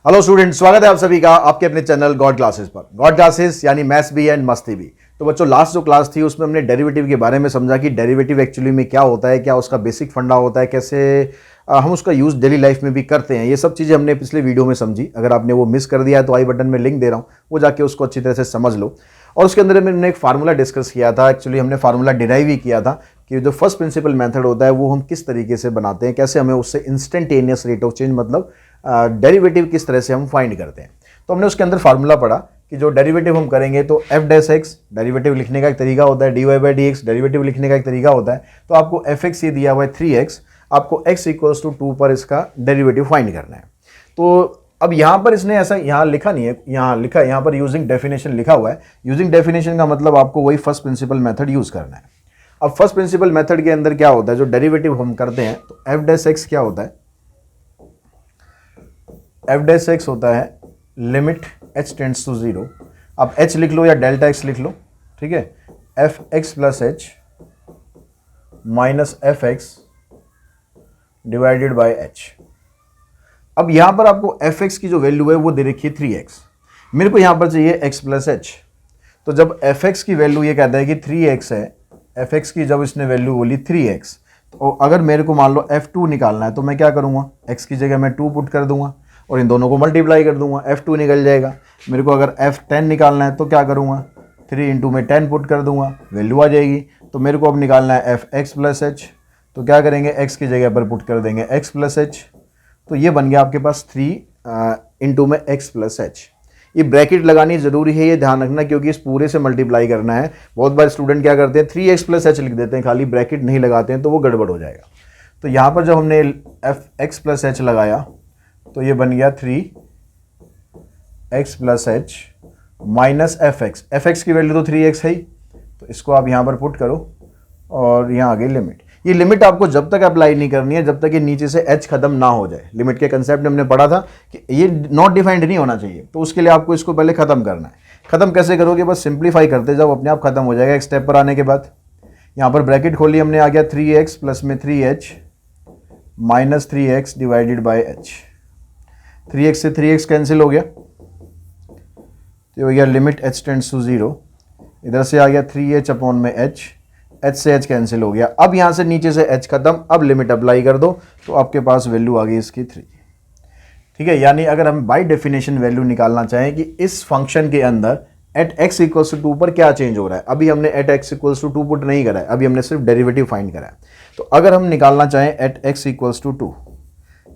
Hello student, स्वागत है आप सभी का आपके अपने चैनल गॉड क्लासेस पर। गॉड क्लासेस यानी मैथ्स भी एंड मस्ती भी। तो बच्चों, लास्ट जो क्लास थी उसमें हमने डेरिवेटिव के बारे में समझा कि डेरिवेटिव एक्चुअली में क्या होता है, क्या उसका बेसिक फंडा होता है, कैसे हम उसका यूज़ डेली लाइफ में भी करते हैं। ये सब चीज़ें हमने पिछले वीडियो में समझी। अगर आपने वो मिस कर दिया है तो आई बटन में लिंक दे रहा हूँ, वो जाके उसको अच्छी तरह से समझ लो। और उसके अंदर हमने एक फार्मूला डिस्कस किया था। एक्चुअली हमने फार्मूला डिराइव ही किया था कि जो फर्स्ट प्रिंसिपल मेथड होता है वो हम किस तरीके से बनाते हैं, कैसे हमें उससे इंस्टेंटेनियस रेट ऑफ चेंज मतलब डेरिवेटिव किस तरह से हम फाइंड करते हैं। तो हमने उसके अंदर फार्मूला पढ़ा कि जो डेरिवेटिव हम करेंगे तो एफ डैश एक्स डेरिवेटिव लिखने का एक तरीका होता है, D Y by D X derivative लिखने का एक तरीका होता है। तो आपको एफ एक्स ये दिया हुआ है 3x, आपको x इक्वल्स टू 2 पर इसका डेरिवेटिव फाइंड करना है। तो अब यहाँ पर इसने ऐसा यहाँ लिखा नहीं है, यहाँ लिखा है, यहाँ पर यूजिंग डेफिनेशन लिखा हुआ है। यूजिंग डेफिनेशन का मतलब आपको वही फर्स्ट प्रिंसिपल मेथड यूज करना है। अब फर्स्ट प्रिंसिपल मेथड के अंदर क्या होता है, जो डेरिवेटिव हम करते हैं तो एफ डैश एक्स क्या होता है, एफ डैश एक्स होता है लिमिट h टेंड्स टू 0। अब h लिख लो या डेल्टा x लिख लो, ठीक है। F X plus H minus F X divided by H. अब यहां पर आपको एफ एक्स की जो वैल्यू है वो दे रखी है 3x, मेरे को यहां पर चाहिए x प्लस एच। तो जब एफ एक्स की वैल्यू ये कहता है कि 3x है, एफ एक्स की जब इसने वैल्यू बोली 3x, तो अगर मेरे को मान लो f2 निकालना है तो मैं क्या करूंगा, x की जगह मैं 2 पुट कर दूंगा और इन दोनों को मल्टीप्लाई कर दूंगा, f2 निकल जाएगा। मेरे को अगर f10 निकालना है तो क्या करूंगा, 3 इंटू में 10 पुट कर दूंगा, वैल्यू आ जाएगी। तो मेरे को अब निकालना है एफ एक्स प्लस एच, तो क्या करेंगे, x की जगह पर पुट कर देंगे x प्लस एच। तो ये बन गया आपके पास 3 इंटू में x प्लस एच। ये ब्रैकेट लगानी ज़रूरी है, ये ध्यान रखना, क्योंकि इस पूरे से मल्टीप्लाई करना है। बहुत बार स्टूडेंट क्या करते हैं 3x प्लस एच लिख देते हैं, खाली ब्रैकेट नहीं लगाते हैं, तो वो गड़बड़ हो जाएगा। तो यहाँ पर जब हमने एफ एक्स प्लस एच लगाया तो ये बन गया 3x plus H minus F X की वैल्यू तो 3x है ही, तो इसको आप यहाँ पर पुट करो और यहाँ आ गई लिमिट। ये लिमिट आपको जब तक अप्लाई नहीं करनी है जब तक ये नीचे से h खत्म ना हो जाए। लिमिट के कंसेप्ट हमने पढ़ा था कि ये नॉट डिफाइंड नहीं होना चाहिए, तो उसके लिए आपको इसको पहले खत्म करना है। खत्म कैसे करोगे, बस सिंप्लीफाई करते जाओ, अपने आप खत्म हो जाएगा। एक स्टेप पर आने के बाद यहाँ पर ब्रैकेट खोली हमने, आ गया 3x प्लस में 3h minus 3x divided by h। 3x से 3x कैंसिल हो गया, तो हो गया लिमिट h टेंड्स टू 0। इधर से आ गया 3h अपॉन में h, h से h कैंसिल हो गया। अब यहाँ से नीचे से h खत्म, अब लिमिट अप्लाई कर दो तो आपके पास वैल्यू आ गई इसकी 3। ठीक है, यानी अगर हम बाय डेफिनेशन वैल्यू निकालना चाहें कि इस फंक्शन के अंदर एट x इक्वल्स टू 2 पर क्या चेंज हो रहा है, अभी हमने at x equals to 2 put नहीं करा है, अभी हमने सिर्फ डेरिवेटिव फाइंड करा है। तो अगर हम निकालना चाहें एट x इक्वल्स टू 2,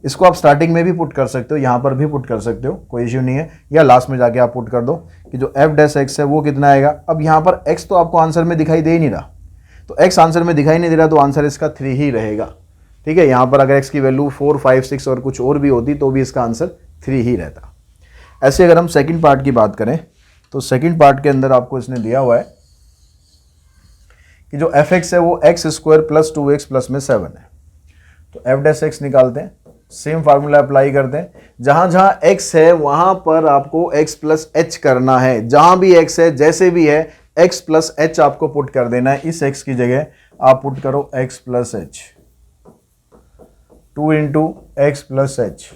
इसको आप स्टार्टिंग में भी पुट कर सकते हो, यहाँ पर भी पुट कर सकते हो, कोई इश्यू नहीं है, या लास्ट में जाके आप पुट कर दो कि जो एफ डैश एक्स है वो कितना आएगा। अब यहाँ पर x तो आपको आंसर में दिखाई दे ही नहीं रहा, तो x आंसर में दिखाई नहीं दे रहा तो आंसर इसका 3 ही रहेगा। ठीक है, यहाँ पर अगर x की वैल्यू 4, 5, 6 और कुछ और भी होती तो भी इसका आंसर 3 ही रहता। ऐसे अगर हम सेकंड पार्ट की बात करें तो सेकंड पार्ट के अंदर आपको इसने दिया हुआ है कि जो एफ एक्स है वो x square plus 2x plus में 7 है। तो एफ डैश एक्स निकालते हैं, सेम फार्मूला अप्लाई करते हैं। जहां जहां x है वहां पर आपको x प्लस एच करना है, जहां भी x है जैसे भी है x प्लस एच आपको पुट कर देना है। इस x की जगह आप पुट करो x plus H, 2 into x plus H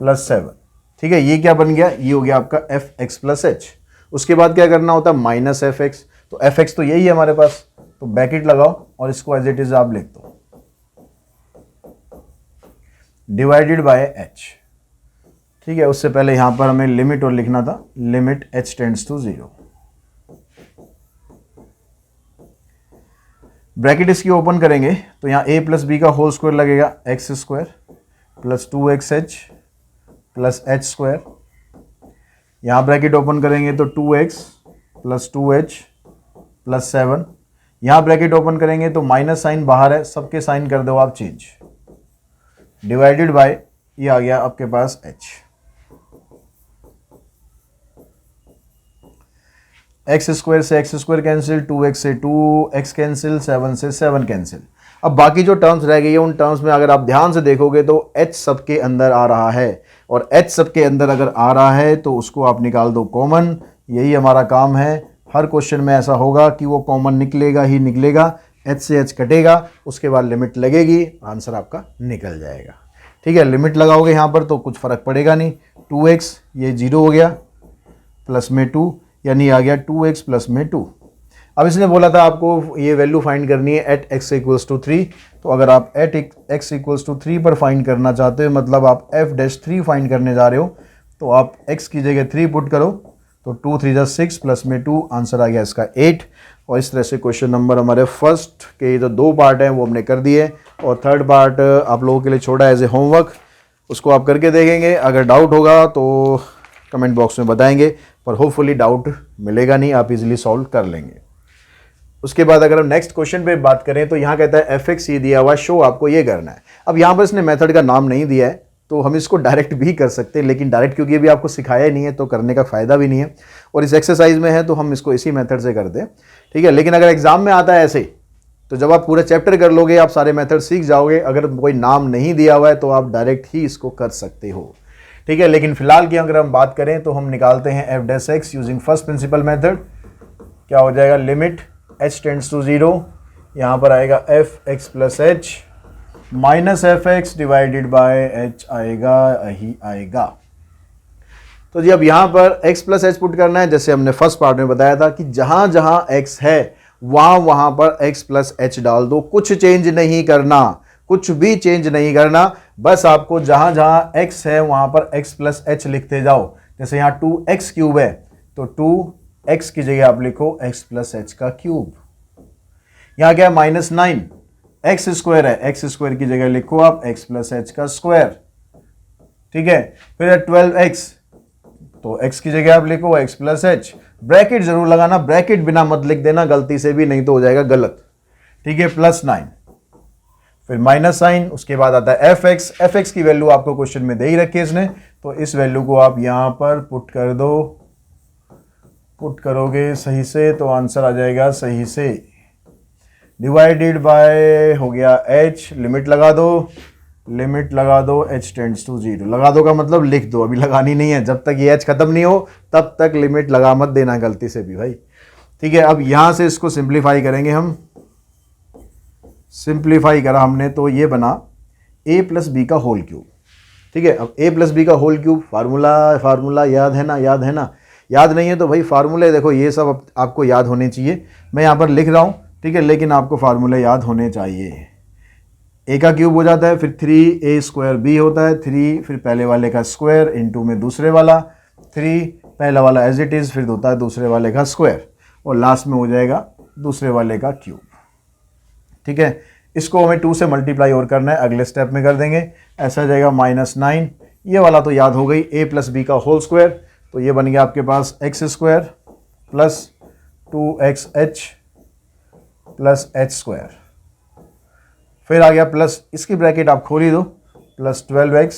plus 7। ठीक है, ये क्या बन गया, ये हो गया आपका एफ एक्स प्लस एच। उसके बाद क्या करना होता है, माइनस एफ एक्स। तो एफ एक्स तो यही है हमारे पास, तो ब्रैकेट लगाओ और इसको एज इट इज आप लिख दो, डिवाइडेड बाय एच। ठीक है, उससे पहले यहां पर हमें लिमिट और लिखना था, limit H tends to 0। Bracket इसकी ओपन करेंगे तो यहां a प्लस बी का होल स्क्वायर लगेगा, X square plus 2xh plus H square. यहां ब्रैकेट ओपन करेंगे तो 2x प्लस 2h प्लस 7। यहां ब्रैकेट ओपन करेंगे तो माइनस साइन बाहर है, सबके साइन कर दो आप चेंज, डिवाइडेड बाय ये आ गया आपके पास h। एक्स स्क्वायर से एक्स स्क्वायर कैंसिल, 2x से 2x कैंसिल, 7 से 7 कैंसिल। अब बाकी जो टर्म्स रह गई है उन टर्म्स में अगर आप ध्यान से देखोगे तो h सबके अंदर आ रहा है, और h सबके अंदर अगर आ रहा है तो उसको आप निकाल दो कॉमन। यही हमारा काम है, हर क्वेश्चन में ऐसा होगा कि वो कॉमन निकलेगा ही निकलेगा, h से h कटेगा, उसके बाद लिमिट लगेगी, आंसर आपका निकल जाएगा। ठीक है, लिमिट लगाओगे यहाँ पर तो कुछ फ़र्क पड़ेगा नहीं, 2x ये 0 हो गया, प्लस में 2 यानी आ गया 2x प्लस में 2। अब इसने बोला था आपको ये वैल्यू फाइंड करनी है एट x इक्वल्स टू 3, तो अगर आप एट x इक्वल्स टू 3 पर फाइंड करना चाहते हो, मतलब आप f'3 फाइंड करने जा रहे हो, तो आप x की जगह 3 पुट करो, तो 2 3 6 प्लस में 2, आंसर आ गया इसका 8। और इस तरह से क्वेश्चन नंबर हमारे फर्स्ट के जो 2 पार्ट हैं वो हमने कर दिए, और थर्ड पार्ट आप लोगों के लिए छोड़ा एज ए होमवर्क, उसको आप करके देखेंगे। अगर डाउट होगा तो कमेंट बॉक्स में बताएंगे, पर होपफुली डाउट मिलेगा नहीं, आप इजीली सॉल्व कर लेंगे। उसके बाद अगर हम नेक्स्ट क्वेश्चन पे बात करें तो यहाँ कहता है fx ये दिया हुआ, शो आपको ये करना है। अब यहाँ पर इसने मेथड का नाम नहीं दिया है, तो हम इसको डायरेक्ट भी कर सकते हैं, लेकिन डायरेक्ट क्योंकि अभी आपको सिखाया ही नहीं है तो करने का फ़ायदा भी नहीं है, और इस एक्सरसाइज में है तो हम इसको इसी मेथड से करते हैं, ठीक है। लेकिन अगर एग्जाम में आता है ऐसे, तो जब आप पूरा चैप्टर कर लोगे आप सारे मेथड सीख जाओगे। अगर कोई नाम नहीं दिया हुआ है तो आप डायरेक्ट ही इसको कर सकते हो, ठीक है। लेकिन फिलहाल की अगर हम बात करें तो हम निकालते हैं f' using first principle method. क्या हो जाएगा, लिमिट h टेंड्स टू 0, यहाँ पर आएगा fx plus h minus fx divided by h आएगा, यही आएगा। तो जी अब यहाँ पर x प्लस h पुट करना है, जैसे हमने फर्स्ट पार्ट में बताया था कि जहाँ जहाँ x है वहाँ पर x प्लस h डाल दो, कुछ चेंज नहीं करना, कुछ भी चेंज नहीं करना, बस आपको जहाँ जहाँ x है वहाँ पर x प्लस h लिखते जाओ। जैसे यहाँ 2x क्यूब है तो 2x की जगह आप लिखो x प्लस h का क्यूब। यहाँ क्या है, -9, x स्क्वायर है, x स्क्वायर की जगह लिखो आप x प्लस h का स्क्वायर, ठीक है। फिर 12x, तो x की जगह आप लिखो x प्लस h, ब्रैकेट जरूर लगाना, ब्रैकेट बिना मत लिख देना गलती से भी, नहीं तो हो जाएगा गलत, ठीक है। +9, फिर माइनस साइन, उसके बाद आता है fx की वैल्यू आपको क्वेश्चन में दे ही रखी है इसने, तो इस वैल्यू को आप यहां पर पुट कर दो, पुट करोगे सही से तो आंसर आ जाएगा सही से, डिवाइडेड बाय हो गया h, लिमिट लगा दो, लिमिट लगा दो h टेंड्स टू 0, लगा दो का मतलब लिख दो, अभी लगानी नहीं है, जब तक ये h खत्म नहीं हो तब तक लिमिट लगा मत देना गलती से भी भाई, ठीक है। अब यहां से इसको सिंप्लीफाई करेंगे हम, सिंप्लीफाई करा हमने तो ये बना a प्लस बी का होल क्यूब, ठीक है। अब a प्लस बी का होल क्यूब फार्मूला याद है ना, याद है ना, याद नहीं है तो भाई फार्मूले देखो ये सब आपको याद होने चाहिए, मैं यहाँ पर लिख रहा हूँ, ठीक है, लेकिन आपको फार्मूले याद होने चाहिए। a का क्यूब हो जाता है, फिर 3a² b होता है, 3 फिर पहले वाले का स्क्वायर इनटू में दूसरे वाला 3, पहला वाला एज इट इज़, फिर होता है दूसरे वाले का स्क्वायर, और लास्ट में हो जाएगा दूसरे वाले का क्यूब, ठीक है। इसको हमें 2 से मल्टीप्लाई और करना है, अगले स्टेप में कर देंगे, ऐसा आ जाएगा -9, ये वाला तो याद हो गई, a प्लस बी का होल स्क्वायर, तो ये बन गया आपके पास x² plus 2xh plus h², फिर आ गया प्लस, इसकी ब्रैकेट आप खोल ही दो, plus 12x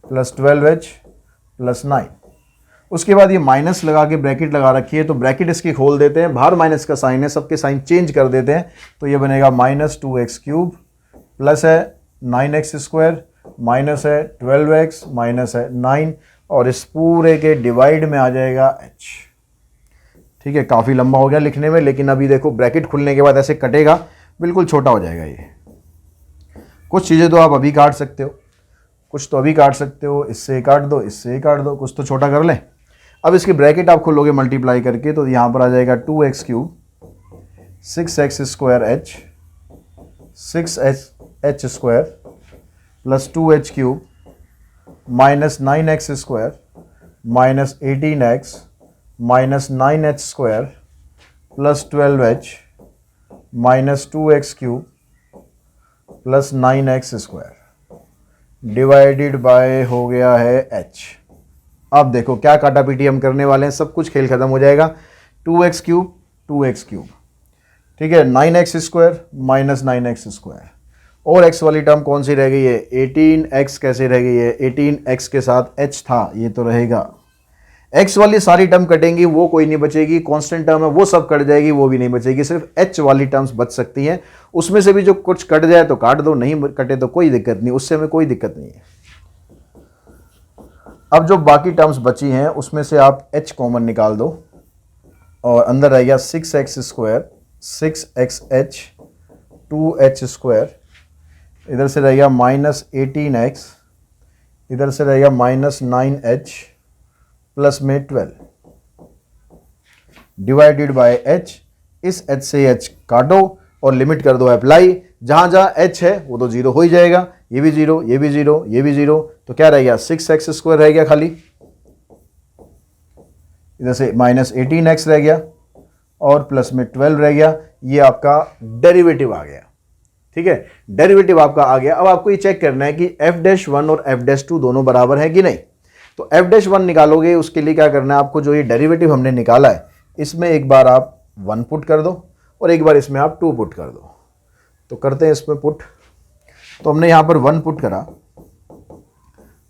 plus 12h plus 9, उसके बाद ये माइनस लगा के ब्रैकेट लगा रखी है, तो ब्रैकेट इसकी खोल देते हैं, बाहर माइनस का साइन है, सबके साइन चेंज कर देते हैं, तो ये बनेगा -2x³ प्लस है 9x² माइनस है 12x माइनस है 9, और इस पूरे के डिवाइड में आ जाएगा h, ठीक है। काफ़ी लंबा हो गया लिखने में, लेकिन अभी देखो ब्रैकेट खुलने के बाद ऐसे कटेगा, बिल्कुल छोटा हो जाएगा ये। कुछ चीज़ें तो आप अभी काट सकते हो, कुछ तो अभी काट सकते हो, इससे काट दो, इससे काट दो, कुछ तो छोटा कर लें। अब इसकी ब्रैकेट आप खोलोगे मल्टीप्लाई करके, तो यहाँ पर आ जाएगा 2x³ 6x² h 6h² plus 2h³ minus 9x² minus 18x minus 9h² plus 12h minus 2x³ plus 9x² divided by हो गया है h। अब देखो क्या काटा पीटी हम करने वाले हैं, सब कुछ खेल खत्म हो जाएगा, 2x³ ठीक है, 9x² माइनस 9x² और x वाली टर्म कौन सी रह गई है, 18x कैसे रह गई है, 18x के साथ h था, ये तो रहेगा। x वाली सारी टर्म कटेंगी, वो कोई नहीं बचेगी, कांस्टेंट टर्म है वो सब कट जाएगी, वो भी नहीं बचेगी, सिर्फ h वाली टर्म्स बच सकती हैं। उसमें से भी जो कुछ कट जाए तो काट दो, नहीं कटे तो कोई दिक्कत नहीं, उससे हमें कोई दिक्कत नहीं है। अब जो बाकी टर्म्स बची हैं उसमें से आप h कॉमन निकाल दो और अंदर रह गया 6x² 6xh 2h² इधर से रहेगा -18x, इधर से रहेगा -9h प्लस में 12 डिवाइडेड बाय h। इस h से h काटो और लिमिट कर दो अप्लाई। जहां जहां h है वो तो जीरो हो ही जाएगा, ये भी जीरो, ये भी जीरो, ये भी जीरो, तो क्या रह गया 6x² रह गया खाली। इधर से -18x रह गया और प्लस में 12 रह गया। ये आपका डेरिवेटिव आ गया। ठीक है, डेरिवेटिव आपका आ गया। अब आपको ये चेक करना है कि f'1 और f'2 दोनों बराबर है कि नहीं। तो f'1 निकालोगे, उसके लिए क्या करना है आपको, जो ये डेरिवेटिव हमने निकाला है इसमें एक बार आप 1 पुट कर दो और एक बार इसमें आप 2 पुट कर दो। तो करते हैं इसमें पुट। तो हमने यहाँ पर 1 पुट करा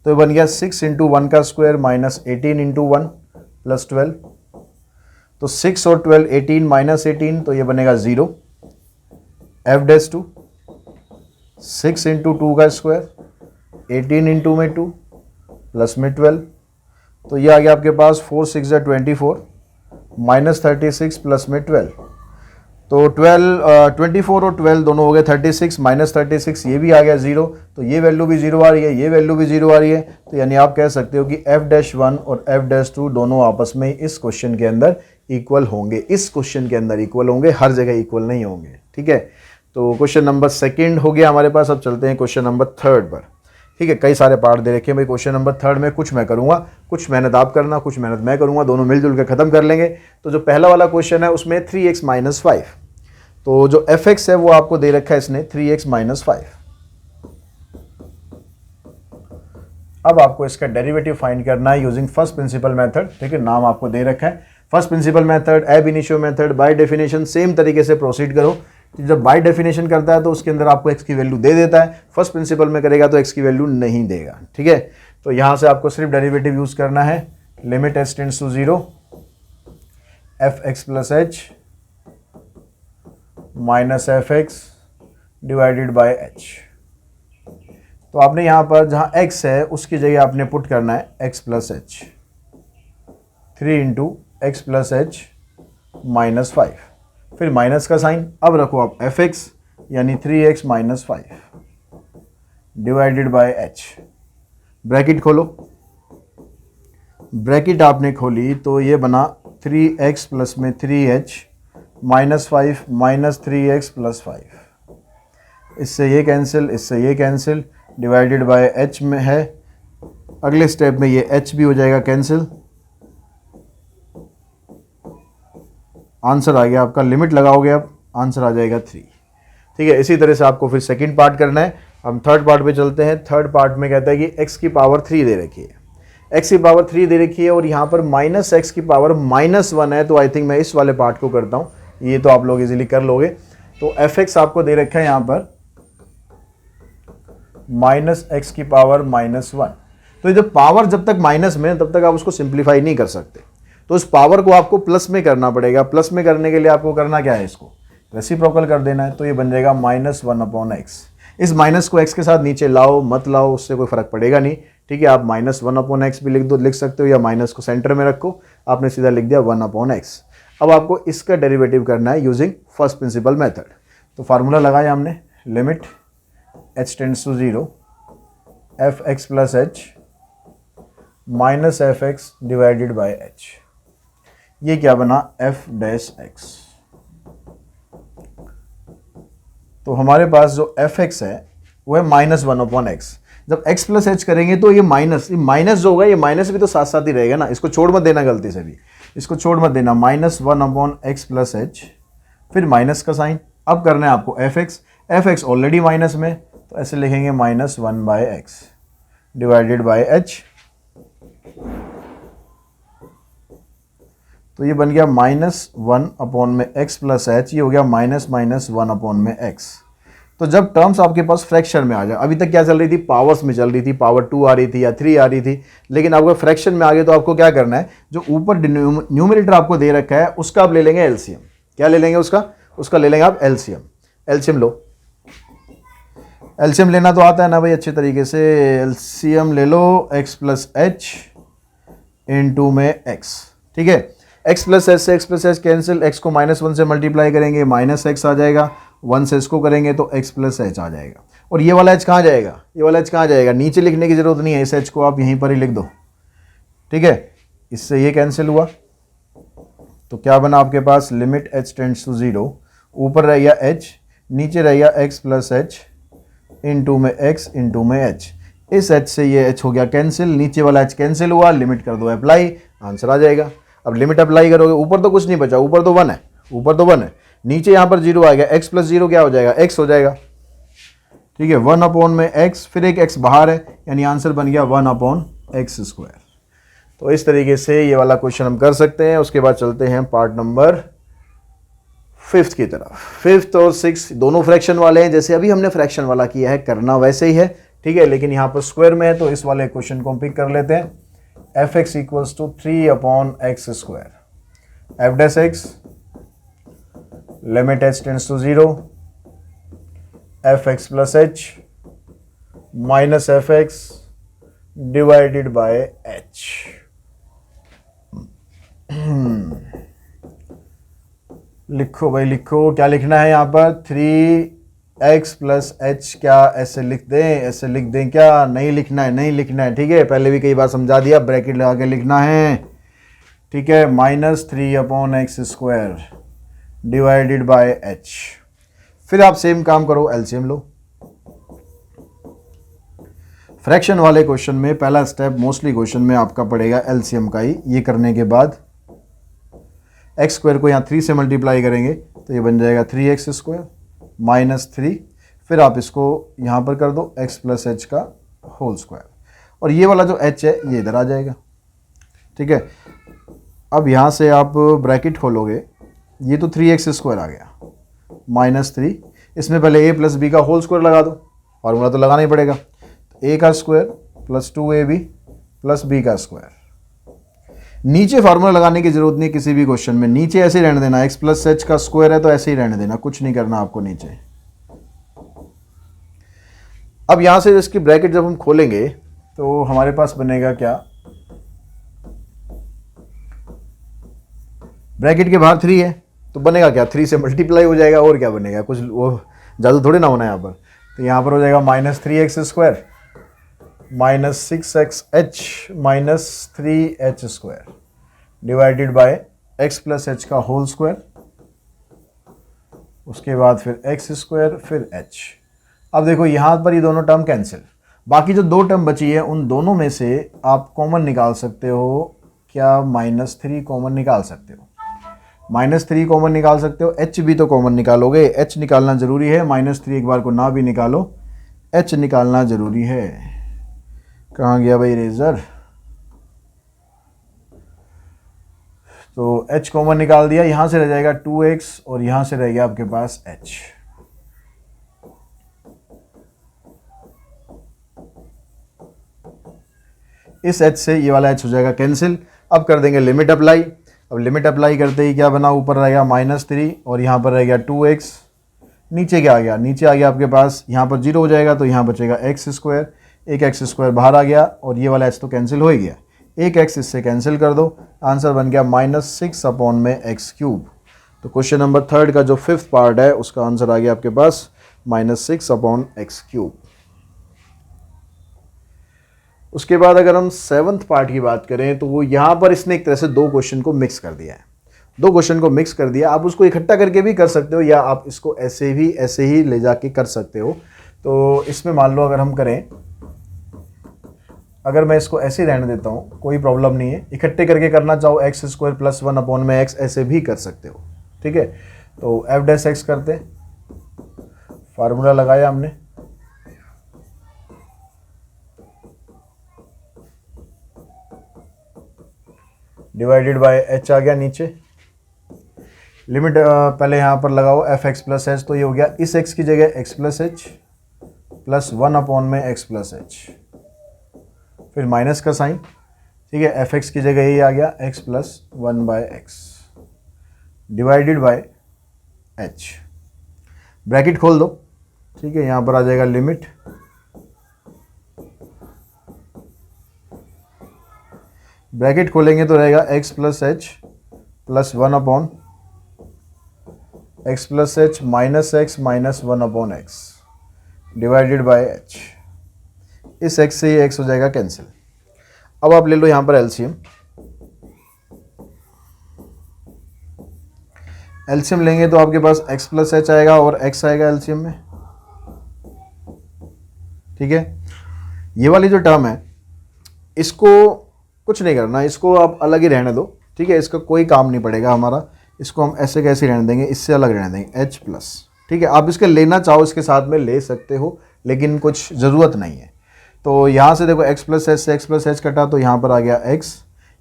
तो ये बन गया 6 × 1 का स्क्वायर -18 × 1 प्लस 12। तो 6 और 12 18 -18, तो ये बनेगा 0। f'2 6 × 2 का स्क्वायर 18 × में 2 प्लस में 12, तो ये आ गया आपके पास 4 6 24 -36 प्लस में 12। तो 24 और 12 दोनों हो गए 36, -36 ये भी आ गया 0, तो ये वैल्यू भी 0 आ रही है, ये वैल्यू भी 0 आ रही है। तो यानी आप कह सकते हो कि f'1 और f'2 दोनों आपस में इस क्वेश्चन के अंदर इक्वल होंगे। इस क्वेश्चन के अंदर इक्वल होंगे, हर जगह इक्वल नहीं होंगे। ठीक है, तो क्वेश्चन नंबर 2 हो गया हमारे पास। अब चलते हैं क्वेश्चन नंबर 3 पर। ठीक है, कई सारे पार्ट दे रखे हैं भाई क्वेश्चन नंबर 3 में। कुछ मैं करूंगा, कुछ मेहनत आप करना, कुछ मेहनत मैं करूंगा, दोनों मिलजुल के खत्म कर लेंगे। तो जो पहला वाला क्वेश्चन है उसमें 3x - 5, तो जो fx है वो आपको दे रखा है इसने 3x - 5। अब आपको इसका डेरिवेटिव फाइंड करना है यूजिंग फर्स्ट प्रिंसिपल मेथड। ठीक है, नाम आपको दे रखा है फर्स्ट प्रिंसिपल मेथड, एब initio method, by definition. Same तरीके से प्रोसीड करो। जब बाय डेफिनेशन करता है तो उसके अंदर आपको x की वैल्यू दे देता है, फर्स्ट प्रिंसिपल में करेगा तो x की वैल्यू नहीं देगा। ठीक है, तो यहां से आपको सिर्फ डेरिवेटिव यूज करना है। Limit h tends to 0 fx + h minus fx divided by h। तो आपने यहां पर जहां x है उसकी जगह आपने पुट करना है x + h, 3 × x + h - 5, फिर माइनस का साइन। अब रखो आप fx यानी 3x - 5 divided by h। Bracket खोलो, ब्रैकेट आपने खोली तो ये बना 3x प्लस में 3h -5 -3x + 5। इससे ये कैंसिल, इससे ये कैंसिल, डिवाइडेड बाय h में है। अगले स्टेप में ये h भी हो जाएगा कैंसिल। आंसर आ गया आपका, लिमिट लगाओगे आप आंसर आ जाएगा 3। ठीक है, इसी तरह से आपको फिर सेकंड पार्ट करना है। हम थर्ड पार्ट पे चलते हैं। थर्ड पार्ट में कहता है कि x की पावर 3 दे रखी है, x की पावर 3 दे रखी है और यहाँ पर -x की पावर -1 है। तो आई थिंक मैं इस वाले पार्ट को करता हूँ, ये तो आप लोग इजीली कर लोगे। तो fx आपको दे रखा है यहाँ पर -x की पावर -1। तो ये जब पावर जब तक माइनस में तब तक आप उसको सिंप्लीफाई नहीं कर सकते, तो इस पावर को आपको प्लस में करना पड़ेगा। प्लस में करने के लिए आपको करना क्या है, इसको रेसिप्रोकल कर देना है। तो ये बन जाएगा -1/x। इस माइनस को x के साथ नीचे लाओ मत लाओ उससे कोई फर्क पड़ेगा नहीं। ठीक है, आप -1/x भी लिख सकते हो या माइनस को सेंटर में रखो, आपने सीधा लिख दिया 1/x। अब आपको इसका डेरिवेटिव करना है यूजिंग फर्स्ट प्रिंसिपल मेथड। तो फार्मूला लगाया हमने, limit h tends to 0 fx + h -fx divided by h। ये क्या बना f'(x). तो हमारे पास जो fx है वो है -1/x। जब x + h करेंगे तो ये माइनस जो होगा, ये माइनस भी तो साथ साथ ही रहेगा ना, इसको छोड़ मत देना गलती से भी, इसको छोड़ मत देना। -1/x + h, फिर माइनस का साइन। अब करना है आपको fx ऑलरेडी माइनस में, तो ऐसे लिखेंगे -1/x डिवाइडेड बाय h। तो ये बन गया -1/x + h, ये हो गया -1/x। तो जब टर्म्स आपके पास फ्रैक्शन में आ जाए, अभी तक क्या चल रही थी, पावर्स में चल रही थी, पावर 2 आ रही थी या 3 आ रही थी, लेकिन आपको फ्रैक्शन में आ गए तो आपको क्या करना है, जो ऊपर न्यूमरेटर आपको दे रखा है उसका आप ले लेंगे एलसीएम। क्या ले लेंगे उसका ले लेंगे आप एलसीएम। एलसीएम लो, एलसीएम लेना तो आता है ना भाई अच्छे तरीके से। एलसीएम ले लो x + h * में x। ठीक है, x + h से x + h कैंसिल, x को -1 से मल्टीप्लाई करेंगे -x आ जाएगा, 1 से इसको करेंगे तो x + h आ जाएगा। और ये वाला एच कहाँ जाएगा, ये वाला एच कहाँ जाएगा, नीचे लिखने की जरूरत नहीं है, इस एच को आप यहीं पर ही लिख दो, ठीक है। इससे ये कैंसिल हुआ, तो क्या बना आपके पास, लिमिट एच टेंड्स टू 0, ऊपर रह गया एच, नीचे रह गया एक्स प्लस एच, इंटू में एक्स इंटू में एच, इस एच से ये एच हो गया कैंसिल, नीचे वाला एच कैंसिल हुआ, लिमिट कर दो अप्लाई, आंसर आ जाएगा। अब लिमिट अप्लाई करोगे, ऊपर तो कुछ नहीं बचा, ऊपर तो 1 है, ऊपर तो 1 है, नीचे यहाँ पर 0 आ गया, x प्लस 0 क्या हो जाएगा, x हो जाएगा, ठीक है। 1 अपॉन में x, फिर एक x बाहर है, यानी आंसर बन गया 1 अपॉन एक्स स्क्वायर। तो इस तरीके से ये वाला क्वेश्चन हम कर सकते हैं। उसके बाद चलते हैं पार्ट नंबर 5th की तरफ। 5th और 6th दोनों फ्रैक्शन वाले हैं, जैसे अभी हमने फ्रैक्शन वाला किया है, करना वैसे ही है, ठीक है, लेकिन यहाँ पर स्क्वायर में है, तो इस वाले क्वेश्चन को हम पिक कर लेते हैं। F X equals to 3 upon X square, F dash X limit H tends to 0, F X plus H minus F X divided by H. लिखो भाई लिखो, क्या लिखना है यहाँ पर, 3x प्लस एच, क्या ऐसे लिख दें, ऐसे लिख दें क्या, नहीं लिखना है, नहीं लिखना है, ठीक है, पहले भी कई बार समझा दिया, ब्रैकेट लगा के लिखना है, ठीक है, -3 upon X square divided by H. फिर आप सेम काम करो, एलसीएम लो। फ्रैक्शन वाले क्वेश्चन में पहला स्टेप मोस्टली क्वेश्चन में आपका पड़ेगा एलसीएम का ही। ये करने के बाद एक्स स्क्वायर को यहाँ 3 से मल्टीप्लाई करेंगे तो ये बन जाएगा 3x स्क्वायर -3, फिर आप इसको यहाँ पर कर दो x प्लस एच का होल स्क्वायर, और ये वाला जो h है ये इधर आ जाएगा, ठीक है। अब यहाँ से आप ब्रैकेट खोलोगे, ये तो 3x स्क्वायर आ गया -3, इसमें पहले a प्लस बी का होल स्क्वायर लगा दो, फार्मूला तो लगाना ही पड़ेगा, तो a का square plus 2ab plus b का स्क्वायर। नीचे फार्मूला लगाने की जरूरत नहीं किसी भी क्वेश्चन में, नीचे ऐसे ही रहने देना, x प्लस एच का स्क्वायर है तो ऐसे ही रहने देना, कुछ नहीं करना आपको नीचे। अब यहां से इसकी ब्रैकेट जब हम खोलेंगे तो हमारे पास बनेगा क्या, ब्रैकेट के बाहर 3 है तो बनेगा क्या, 3 से मल्टीप्लाई हो जाएगा, और क्या बनेगा, कुछ वो जादू थोड़ी ना होना यहाँ पर। तो यहाँ पर हो जाएगा -3x square -6xh -3h square divided by x plus H का होल स्क्वायर, उसके बाद फिर x स्क्वायर फिर h। अब देखो यहाँ पर ये दोनों टर्म कैंसिल, बाकी जो 2 टर्म बची है उन दोनों में से आप कॉमन निकाल सकते हो क्या, -3 कॉमन निकाल सकते हो, -3 कॉमन निकाल सकते हो, h भी तो कॉमन निकालोगे, h निकालना जरूरी है, -3 एक बार को ना भी निकालो, h निकालना जरूरी है। कहाँ गया भाई इरेजर, तो h कॉमन निकाल दिया, यहां से रह जाएगा 2x और यहां से रह गया आपके पास h। इस h से ये वाला h हो जाएगा कैंसिल। अब कर देंगे लिमिट अप्लाई। अब लिमिट अप्लाई करते ही क्या बना, ऊपर रह गया -3 और यहाँ पर रह गया 2x, नीचे क्या आ गया, नीचे आ गया आपके पास, यहाँ पर 0 हो जाएगा तो यहाँ बचेगा x स्क्वायर, एक x स्क्वायर बाहर आ गया और ये वाला h तो कैंसिल हो ही गया, एक x इससे कैंसिल कर दो, आंसर बन गया -6 अपॉन में x क्यूब। तो क्वेश्चन नंबर 3 का जो 5th पार्ट है उसका आंसर आ गया आपके पास -6 अपॉन एक्स क्यूब। उसके बाद अगर हम 7th पार्ट की बात करें तो वो यहाँ पर इसने एक तरह से 2 क्वेश्चन को मिक्स कर दिया है, 2 क्वेश्चन को मिक्स कर दिया। आप उसको इकट्ठा करके भी कर सकते हो या आप इसको ऐसे ही ले जाके कर सकते हो। तो इसमें मान लो अगर हम करें, अगर मैं इसको ऐसे ही रहने देता हूँ कोई प्रॉब्लम नहीं है, इकट्ठे करके करना चाहो एक्स स्क्वायर प्लस 1 अपॉन में एक्स ऐसे भी कर सकते हो, ठीक है। तो एफ डैश एक्स करते हैं, फार्मूला लगाया हमने, डिवाइडेड बाय एच आ गया नीचे, लिमिट पहले यहाँ पर लगाओ एफ एक्स प्लस एच, तो ये हो गया इस एक्स की जगह X plus H plus 1 upon में एक्स प्लस एच, फिर माइनस का साइन, ठीक है, एफ एक्स की जगह ये आ गया X plus 1 by X divided by H, bracket खोल दो, ठीक है, यहाँ पर आ जाएगा लिमिट ब्रैकेट खोलेंगे तो रहेगा x plus H plus 1 upon x plus H minus x minus 1 upon x divided by H. इस x से ये x हो जाएगा कैंसिल। अब आप ले लो यहाँ पर एलसीएम। एलसीएम लेंगे तो आपके पास x प्लस एच आएगा और x आएगा एलसीएम में। ठीक है, ये वाली जो टर्म है इसको कुछ नहीं करना, इसको आप अलग ही रहने दो। ठीक है, इसका कोई काम नहीं पड़ेगा हमारा, इसको हम ऐसे कैसे रहने देंगे, इससे अलग रहने देंगे h प्लस। ठीक है, आप इसके लेना चाहो इसके साथ में ले सकते हो, लेकिन कुछ ज़रूरत नहीं है। तो यहाँ से देखो x प्लस एच से x प्लस एच कटा तो यहाँ पर आ गया x,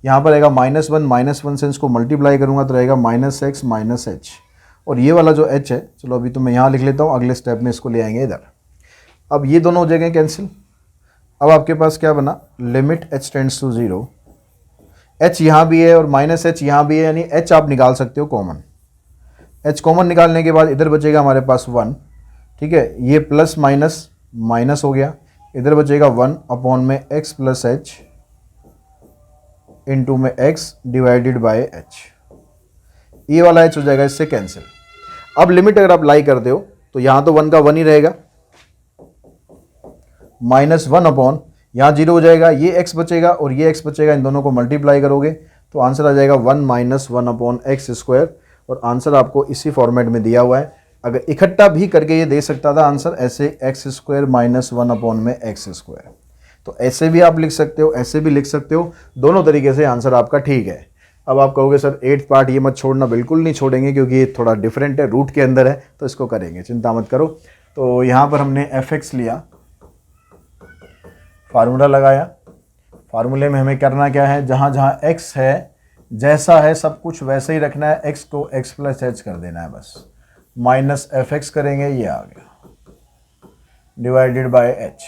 यहाँ पर आएगा -1 से इसको मल्टीप्लाई करूँगा तो रहेगा -x माइनस एच। और ये वाला जो h है, चलो अभी तो मैं यहाँ लिख लेता हूँ, अगले स्टेप में इसको ले आएंगे इधर। अब ये दोनों हो जाएंगे कैंसिल। अब आपके पास क्या बना, limit h tends to 0, h यहाँ भी है और -h यहाँ भी है, यानी h आप निकाल सकते हो कॉमन। h कॉमन निकालने के बाद इधर बचेगा हमारे पास 1। ठीक है, ये प्लस माइनस माइनस हो गया, इधर बचेगा 1 अपॉन में x प्लस एच इंटू में x डिवाइडेड बाय h। ये वाला h हो जाएगा इससे कैंसिल। अब लिमिट अगर आप लाई करते हो तो यहाँ तो 1 का 1 ही रहेगा, -1 अपॉन यहाँ 0 हो जाएगा, ये x बचेगा और ये x बचेगा, इन दोनों को मल्टीप्लाई करोगे तो आंसर आ जाएगा 1 - 1 अपॉन एक्स स्क्वायर। और आंसर आपको इसी फॉर्मेट में दिया हुआ है। अगर इकट्ठा भी करके ये दे सकता था आंसर ऐसे x स्क्वायर -1 अपॉन में एक्स स्क्वायर, तो ऐसे भी आप लिख सकते हो, ऐसे भी लिख सकते हो, दोनों तरीके से आंसर आपका ठीक है। अब आप कहोगे सर 8th पार्ट ये मत छोड़ना, बिल्कुल नहीं छोड़ेंगे क्योंकि ये थोड़ा डिफरेंट है, रूट के अंदर है, तो इसको करेंगे, चिंता मत करो। तो यहाँ पर हमने fx लिया, फार्मूला लगाया, फार्मूले में हमें करना क्या है, जहाँ जहाँ x है जैसा है सब कुछ वैसे ही रखना है, x को x प्लस एच कर देना है बस, -fx करेंगे, ये आ गया डिवाइडेड बाय h।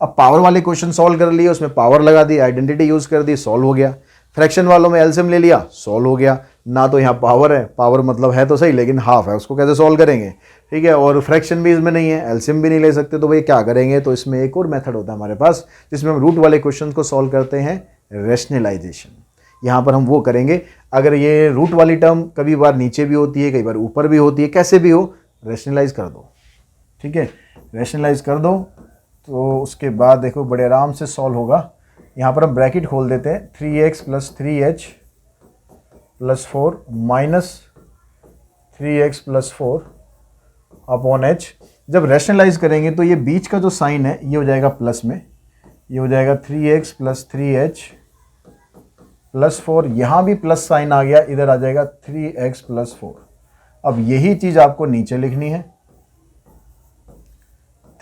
अब पावर वाले क्वेश्चन सॉल्व कर लिए, उसमें पावर लगा दी, आइडेंटिटी यूज कर दी, सॉल्व हो गया। फ्रैक्शन वालों में एलसीएम ले लिया, सॉल्व हो गया। ना तो यहाँ पावर है, पावर मतलब है तो सही लेकिन हाफ है, उसको कैसे सॉल्व करेंगे। ठीक है, और फ्रैक्शन भी इसमें नहीं है, एलसीएम भी नहीं ले सकते, तो भाई क्या करेंगे, तो इसमें एक और मेथड होता है हमारे पास जिसमें हम रूट वाले क्वेश्चन को सॉल्व करते हैं, रेशनलाइजेशन। यहाँ पर हम वो करेंगे। अगर ये रूट वाली टर्म कभी बार नीचे भी होती है, कई बार ऊपर भी होती है, कैसे भी हो रेशनलाइज कर दो। ठीक है, रेशनलाइज कर दो तो उसके बाद देखो बड़े आराम से सॉल्व होगा। यहाँ पर हम ब्रैकेट खोल देते हैं, 3x plus 3h plus 4 minus 3x plus 4 upon h। जब रैशनलाइज करेंगे तो ये बीच का जो साइन है ये हो जाएगा प्लस में, ये हो जाएगा 3x प्लस 3h प्लस 4, यहाँ भी प्लस साइन आ गया, इधर आ जाएगा 3x प्लस 4। अब यही चीज़ आपको नीचे लिखनी है,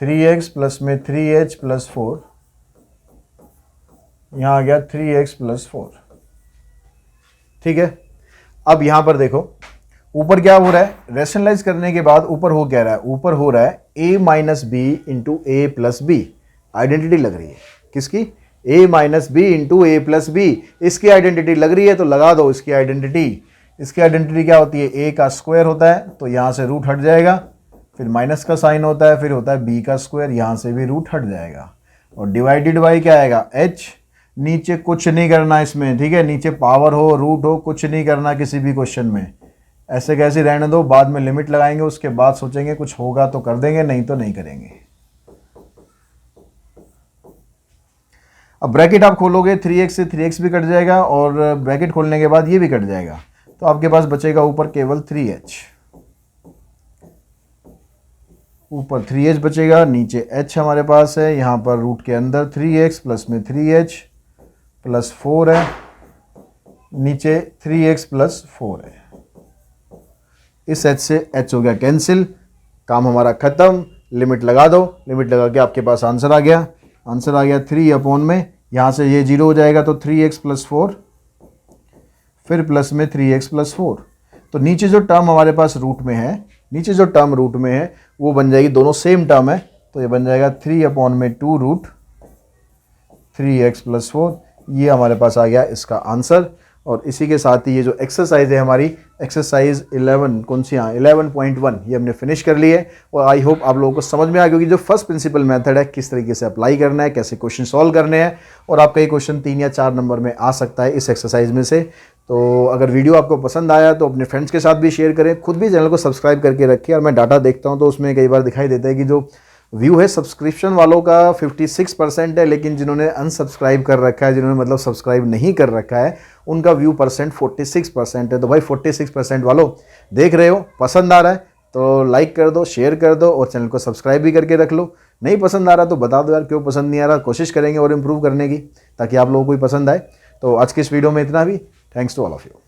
3x प्लस में 3h प्लस 4, यहाँ आ गया 3x प्लस 4। ठीक है, अब यहाँ पर देखो ऊपर क्या हो रहा है, रैशनलाइज करने के बाद ऊपर हो क्या रहा है, ऊपर हो रहा है a minus B into A plus B. Identity लग रही है किसकी, a minus B into A plus B, इसकी आइडेंटिटी लग रही है तो लगा दो इसकी आइडेंटिटी। इसकी आइडेंटिटी क्या होती है, a का स्क्वायर होता है तो यहाँ से रूट हट जाएगा, फिर माइनस का साइन होता है, फिर होता है b का स्क्वायर, यहाँ से भी रूट हट जाएगा, और डिवाइडेड बाई क्या आएगा h। नीचे कुछ नहीं करना इसमें, ठीक है, नीचे पावर हो रूट हो कुछ नहीं करना किसी भी क्वेश्चन में, ऐसे कैसे रहने दो, बाद में लिमिट लगाएंगे, उसके बाद सोचेंगे कुछ होगा तो कर देंगे, नहीं तो नहीं करेंगे। अब ब्रैकेट आप खोलोगे 3x से 3x भी कट जाएगा और ब्रैकेट खोलने के बाद ये भी कट जाएगा, तो आपके पास बचेगा ऊपर केवल 3h, ऊपर 3h बचेगा, नीचे h हमारे पास है, यहाँ पर रूट के अंदर 3x प्लस में 3h प्लस 4 है, नीचे 3x प्लस 4 है। इस h से h हो गया कैंसिल, काम हमारा खत्म। लिमिट लगा दो, लिमिट लगा के आपके पास आंसर आ गया, आंसर आ गया 3 अपॉन में, यहाँ से ये 0 हो जाएगा तो 3x प्लस 4, फिर प्लस में 3x प्लस 4। तो नीचे जो टर्म हमारे पास रूट में है, नीचे जो टर्म रूट में है वो बन जाएगी, दोनों सेम टर्म है, तो ये बन जाएगा 3 अपॉन में 2 रूट 3x प्लस 4। ये हमारे पास आ गया इसका आंसर। और इसी के साथ ही ये जो एक्सरसाइज है हमारी, एक्सरसाइज 11 कौन सी, हाँ 11.1, ये हमने फिनिश कर लिए। और आई होप आप लोगों को समझ में आ गया कि जो फर्स्ट प्रिंसिपल मेथड है किस तरीके से अप्लाई करना है, कैसे क्वेश्चन सॉल्व करने हैं, और आपका ये क्वेश्चन 3 या 4 नंबर में आ सकता है इस एक्सरसाइज में से। तो अगर वीडियो आपको पसंद आया तो अपने फ्रेंड्स के साथ भी शेयर करें, खुद भी चैनल को सब्सक्राइब करके रखिए। और मैं डाटा देखता हूँ तो उसमें कई बार दिखाई देता है कि जो व्यू है सब्सक्रिप्शन वालों का 56% है, लेकिन जिन्होंने अनसब्सक्राइब कर रखा है, जिन्होंने मतलब सब्सक्राइब नहीं कर रखा है, उनका व्यू परसेंट 46% है। तो भाई 46% वालों देख रहे हो, पसंद आ रहा है तो लाइक कर दो, शेयर कर दो और चैनल को सब्सक्राइब भी करके रख लो। नहीं पसंद आ रहा तो बता दो यार क्यों पसंद नहीं आ रहा, कोशिश करेंगे और इम्प्रूव करने की ताकि आप लोगों को भी पसंद आए। तो आज की इस वीडियो में इतना भी। Thanks to all of you.